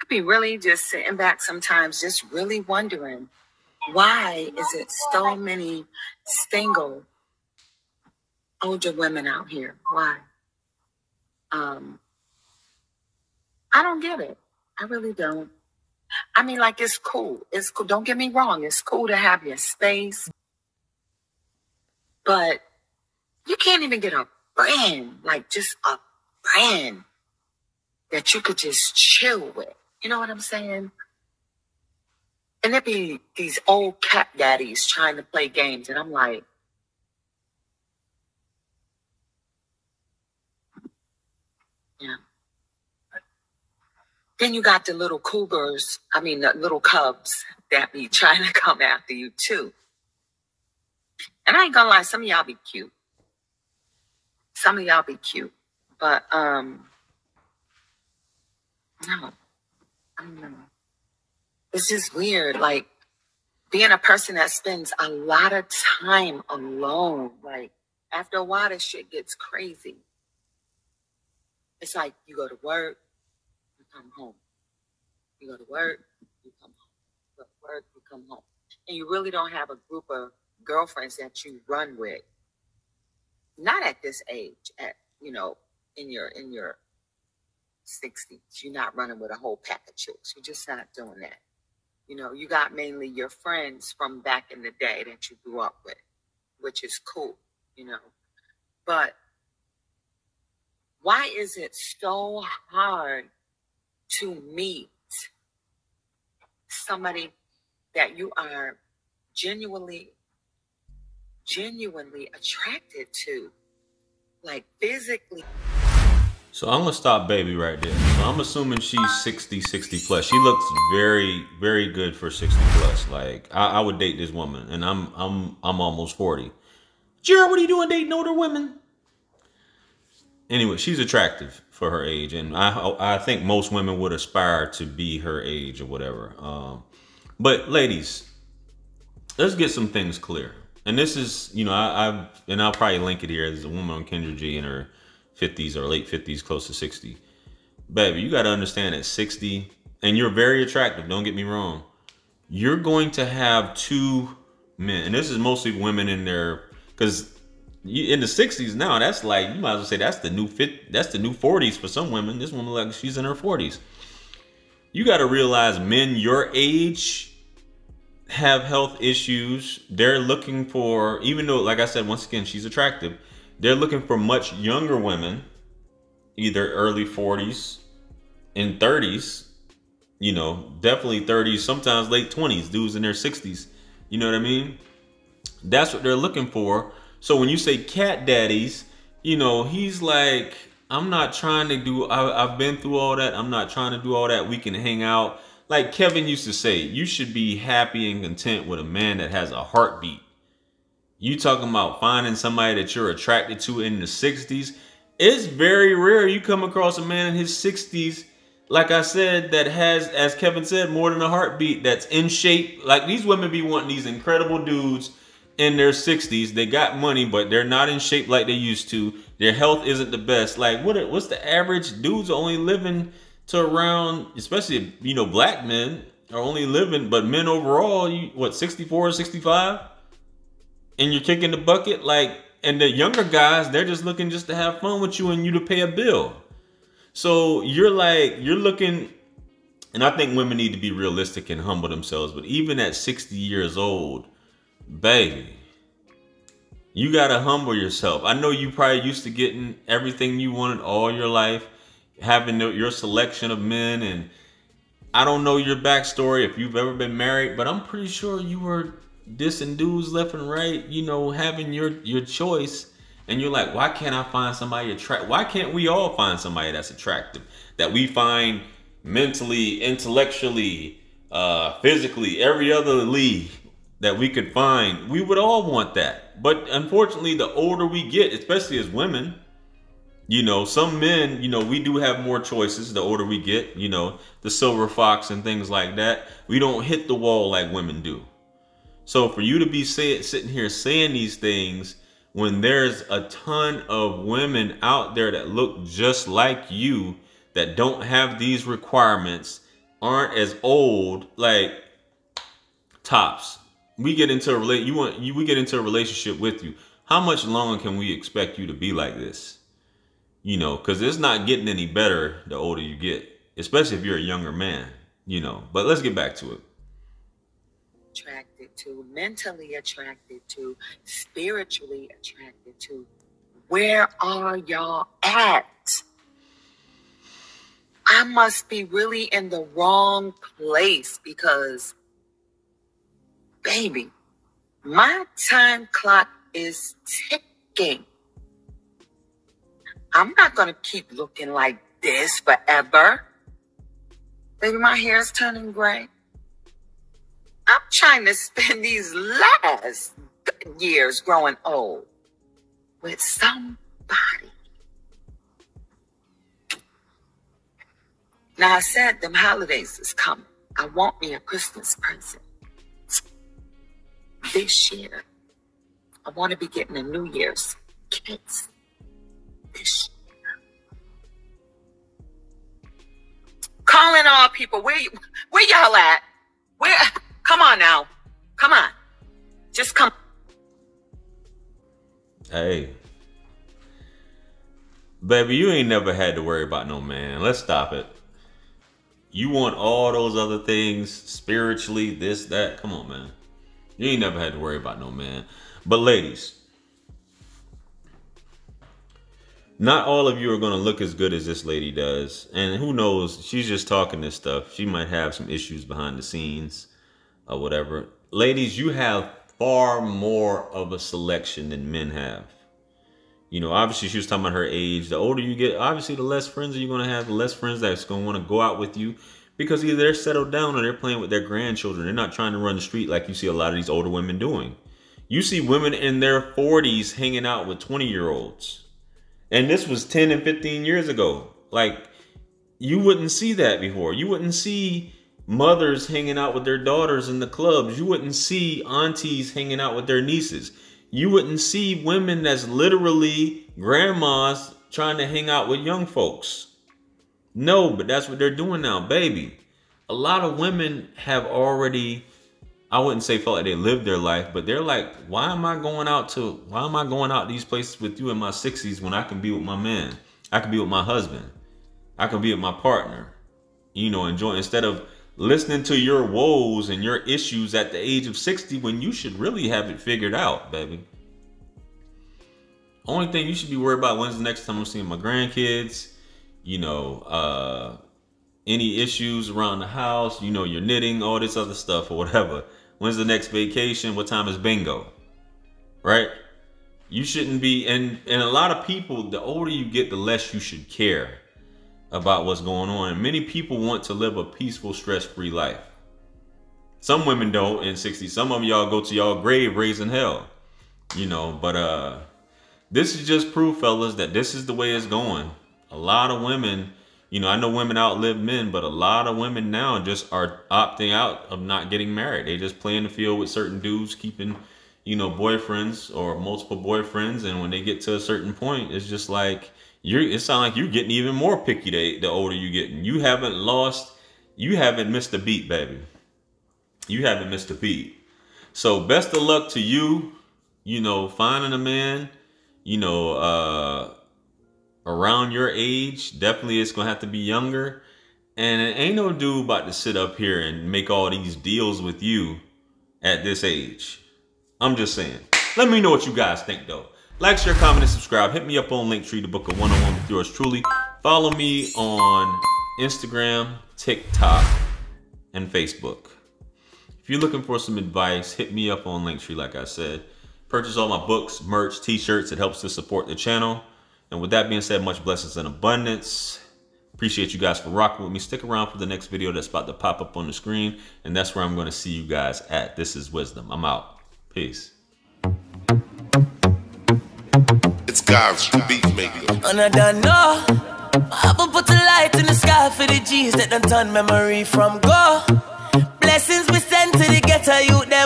be really just sitting back sometimes, just really wondering, why is it so many single older women out here? Why? I don't get it. I really don't. I mean, like, it's cool. It's cool. Don't get me wrong. It's cool to have your space, but you can't even get a friend, like just a friend that you could just chill with. You know what I'm saying? And there be these old cat daddies trying to play games, and I'm like, yeah. Then you got the little cougars, the little cubs that be trying to come after you too. And I ain't gonna lie, some of y'all be cute. Some of y'all be cute. But no, I don't know. It's just weird. Like, being a person that spends a lot of time alone, like, after a while, this shit gets crazy. It's like you go to work, you come home. You go to work, you come home. You go to work, you come home. And you really don't have a group of girlfriends that you run with. Not at this age, in your 60s. You're not running with a whole pack of chicks. You're just not doing that. You got mainly your friends from back in the day that you grew up with, which is cool, But why is it so hard to meet somebody that you are genuinely attracted to, like physically? So I'm gonna stop baby right there. So I'm assuming she's 60 plus. She looks very, very good for 60 plus. Like, I would date this woman, and I'm almost 40. Jared, what are you doing dating older women? Anyway, she's attractive for her age, and I think most women would aspire to be her age or whatever. But ladies, let's get some things clear. And this is, I'll probably link it here. There's a woman on Kendra G in her 50s or late 50s, close to 60. Baby, you got to understand at 60, and you're very attractive, don't get me wrong, you're going to have two men, and this is mostly women in there, because in the 60s now, that's like, you might as well say that's the new 40s for some women. This woman, like, she's in her 40s. You got to realize men your age have health issues. They're looking for, even though, like I said, once again, she's attractive, they're looking for much younger women, either early 40s and 30s, definitely 30s, sometimes late 20s, dudes in their 60s. You know what I mean? That's what they're looking for. So when you say cat daddies, he's like, I'm not trying to do, I've been through all that. I'm not trying to do all that. We can hang out. Like Kevin used to say, you should be happy and content with a man that has a heartbeat. You talking about finding somebody that you're attracted to in the 60s. It's very rare you come across a man in his 60s, like I said, that has, as Kevin said, more than a heartbeat, that's in shape. Like, these women be wanting these incredible dudes in their 60s. They got money, but they're not in shape like they used to. Their health isn't the best. Like, what's the average? Dudes are only living to around, especially, black men are only living, but men overall, 64, 65? And you're kicking the bucket, like, and the younger guys, they're just looking just to have fun with you and you to pay a bill. So you're looking, and I think women need to be realistic and humble themselves. But even at 60 years old, baby, you gotta humble yourself. I know you probably used to getting everything you wanted all your life, having your selection of men, and I don't know your backstory if you've ever been married, but I'm pretty sure you were dissing dudes left and right, having your choice, and you're like, why can't I find somebody attractive? Why can't we all find somebody that's attractive, that we find mentally, intellectually, physically, every other league that we could find? We would all want that. But unfortunately, the older we get, especially as women, some men, we do have more choices the older we get, the silver fox and things like that. We don't hit the wall like women do. So for you to be sitting here saying these things when there's a ton of women out there that look just like you, that don't have these requirements, aren't as old, like tops. We get into a we get into a relationship with you. How much longer can we expect you to be like this? You know, because it's not getting any better the older you get, especially if you're a younger man, you know. But let's get back to it. Attracted to, mentally attracted to, spiritually attracted to. Where are y'all at? I must be really in the wrong place because, baby, my time clock is ticking. I'm not going to keep looking like this forever. Baby, my hair is turning gray. I'm trying to spend these last years growing old with somebody. Now, I said them holidays is coming. I want me a Christmas present. This year, I want to be getting a New Year's kiss. This year. Calling all people. Where y'all at? Where? Come on now. Come on. Just come. Hey. Baby, you ain't never had to worry about no man. Let's stop it. You want all those other things, spiritually, this, that. Come on, man. You ain't never had to worry about no man. But ladies, not all of you are going to look as good as this lady does. And who knows, she's just talking this stuff. She might have some issues behind the scenes or whatever. Ladies, you have far more of a selection than men have. You know, obviously she was talking about her age. The older you get, obviously the less friends you're going to have, the less friends that's going to want to go out with you because either they're settled down or they're playing with their grandchildren. They're not trying to run the street like you see a lot of these older women doing. You see women in their 40s hanging out with 20-year-olds. And this was 10 and 15 years ago. Like, you wouldn't see that before. You wouldn't see mothers hanging out with their daughters in the clubs. You wouldn't see aunties hanging out with their nieces. You wouldn't see women that's literally grandmas trying to hang out with young folks. No, but that's what they're doing now, baby. A lot of women have already, I wouldn't say felt like they lived their life, but they're like, why am I going out these places with you in my 60s when I can be with my man? I can be with my husband. I can be with my partner. You know, enjoy instead of listening to your woes and your issues at the age of 60 when you should really have it figured out, baby. Only thing you should be worried about, when's the next time I'm seeing my grandkids, you know, any issues around the house, you know, you're knitting, all this other stuff or whatever. When's the next vacation? What time is bingo? Right? You shouldn't be, and a lot of people, the older you get, the less you should care about what's going on. And many people want to live a peaceful, stress-free life. Some women don't in 60. Some of y'all go to y'all grave raising hell. You know, but this is just proof, fellas, that this is the way it's going. A lot of women, you know, I know women outlive men, but a lot of women now just are opting out of not getting married. They just play in the field with certain dudes, keeping, you know, boyfriends or multiple boyfriends. And when they get to a certain point, it's just like, it sounds like you're getting even more picky the older you're getting. You haven't missed a beat, baby. You haven't missed a beat. So best of luck to you, you know, finding a man, you know, around your age. Definitely it's going to have to be younger. And it ain't no dude about to sit up here and make all these deals with you at this age. I'm just saying. Let me know what you guys think, though. Like, share, comment, and subscribe. Hit me up on Linktree to book a one-on-one with yours truly. Follow me on Instagram, TikTok, and Facebook. If you're looking for some advice, hit me up on Linktree, like I said. Purchase all my books, merch, t-shirts. It helps to support the channel. And with that being said, much blessings and abundance. Appreciate you guys for rocking with me. Stick around for the next video that's about to pop up on the screen. And that's where I'm going to see you guys at. This is Wisdom. I'm out. Peace. It's God's beat maker. And I don't know. I haven't put a light in the sky for the G's that done turn memory from go. Blessings we send to the ghetto youth them.